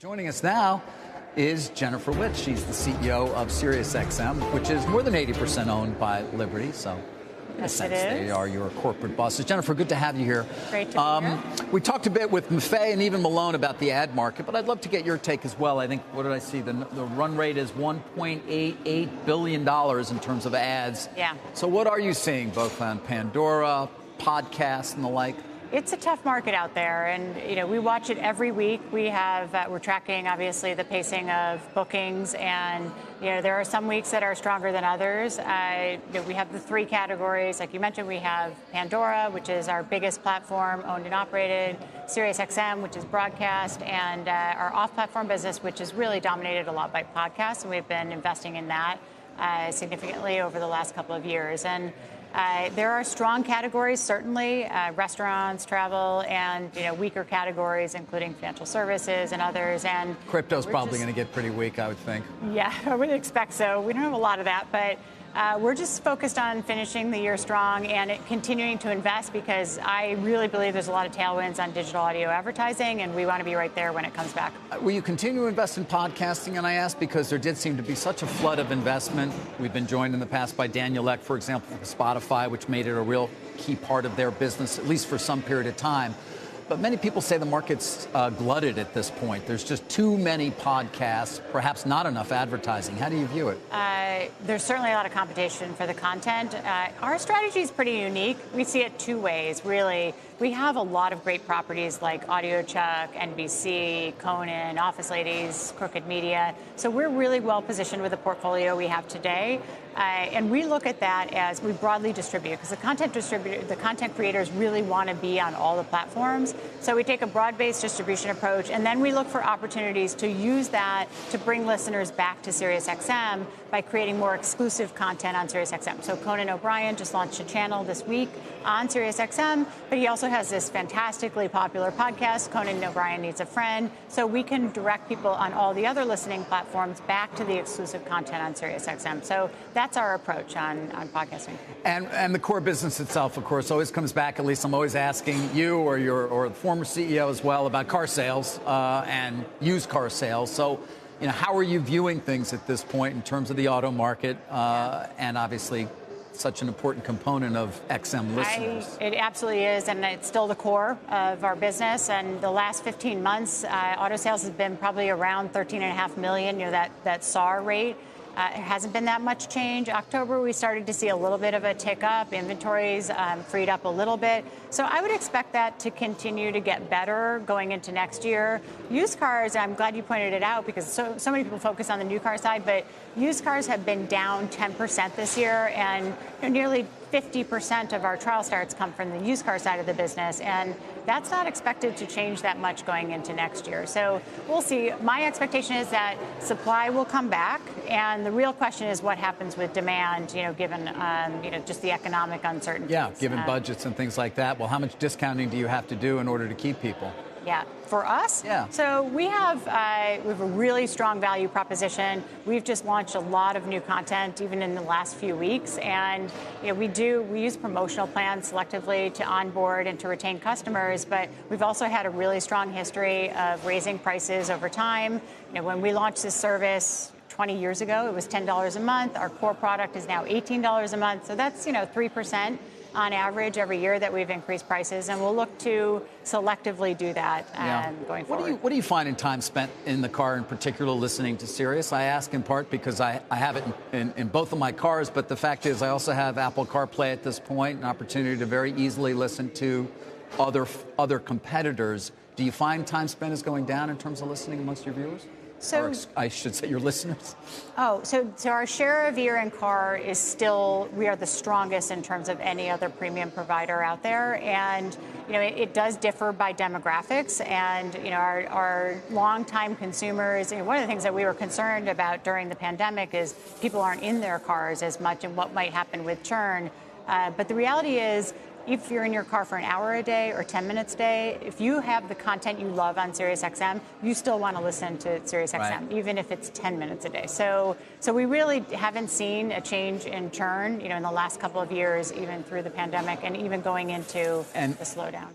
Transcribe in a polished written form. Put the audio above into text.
Joining us now is Jennifer Witz. She's the CEO of SiriusXM, which is more than 80% owned by Liberty. So, in a sense, they are your corporate bosses. Jennifer, good to have you here. Great to be here. We talked a bit with Maffei and even Malone about the ad market, but I'd love to get your take as well. I think, what did I see? The run rate is $1.88 billion in terms of ads. Yeah. So what are you seeing, both on Pandora, podcasts, and the like? It's a tough market out there, and we watch it every week. We're tracking obviously the pacing of bookings, and there are some weeks that are stronger than others. We have the three categories, like you mentioned. We have Pandora, which is our biggest platform, owned and operated; SiriusXM, which is broadcast; and our off-platform business, which is really dominated a lot by podcasts, and we've been investing in that significantly over the last couple of years. And there are strong categories, certainly, restaurants, travel, and weaker categories, including financial services and others. And crypto's probably going to get pretty weak, I would think. Yeah, I would expect so. We don't have a lot of that, but we're just focused on finishing the year strong and continuing to invest, because I really believe there's a lot of tailwinds on digital audio advertising, and we want to be right there when it comes back. Will you continue to invest in podcasting? And I ask because there did seem to be such a flood of investment. We've been joined in the past by Daniel Ek, for example, from Spotify, which made it a real key part of their business, at least for some period of time. But many people say the market's glutted at this point. There's just too many podcasts, perhaps not enough advertising. How do you view it? There's certainly a lot of competition for the content. Our strategy is pretty unique. We see it two ways, really. We have a lot of great properties like Audio Chuck, NBC, Conan, Office Ladies, Crooked Media. So we're really well positioned with the portfolio we have today. And we look at that as we broadly distribute, because the content creators really want to be on all the platforms. So we take a broad-based distribution approach, and then we look for opportunities to use that to bring listeners back to SiriusXM by creating more exclusive content on SiriusXM. So Conan O'Brien just launched a channel this week on SiriusXM, but he also has this fantastically popular podcast, Conan O'Brien Needs a Friend. So we can direct people on all the other listening platforms back to the exclusive content on SiriusXM. So that's our approach on podcasting. And the core business itself, of course, always comes back. At least I'm always asking you or the former CEO as well about car sales and used car sales. So, how are you viewing things at this point in terms of the auto market and obviously such an important component of XM listeners? It absolutely is, and it's still the core of our business. And the last 15 months, auto sales has been probably around 13.5 million, that SAR rate. It hasn't been that much change. October, we started to see a little bit of a tick up. Inventories freed up a little bit. So I would expect that to continue to get better going into next year. Used cars, I'm glad you pointed it out, because so many people focus on the new car side, but used cars have been down 10% this year, and nearly 50% of our trial starts come from the used car side of the business, and that's not expected to change that much going into next year. So we'll see. My expectation is that supply will come back, and the real question is what happens with demand, given just the economic uncertainty. Yeah, given budgets and things like that. Well, how much discounting do you have to do in order to keep people? Yeah, for us? Yeah. So we have a really strong value proposition. We've just launched a lot of new content, even in the last few weeks. And we use promotional plans selectively to onboard and to retain customers. But we've also had a really strong history of raising prices over time. When we launched this service 20 years ago, it was $10 a month. Our core product is now $18 a month. So that's 3%. On average every year that we've increased prices, and we'll look to selectively do that going forward. What do you find in time spent in the car, in particular listening to Sirius? I ask in part because I have it in both of my cars, but the fact is I also have Apple CarPlay at this point, an opportunity to very easily listen to other competitors. Do you find time spent is going down in terms of listening amongst your viewers? Or I should say your listeners. So our share of ear and car is still, we are the strongest in terms of any other premium provider out there. And, it does differ by demographics. And, our longtime consumers, one of the things that we were concerned about during the pandemic is people aren't in their cars as much, and what might happen with churn. But the reality is, if you're in your car for an hour a day or 10 minutes a day, if you have the content you love on SiriusXM, you still want to listen to SiriusXM, even if it's 10 minutes a day. So we really haven't seen a change in churn, in the last couple of years, even through the pandemic and even going into the slowdown.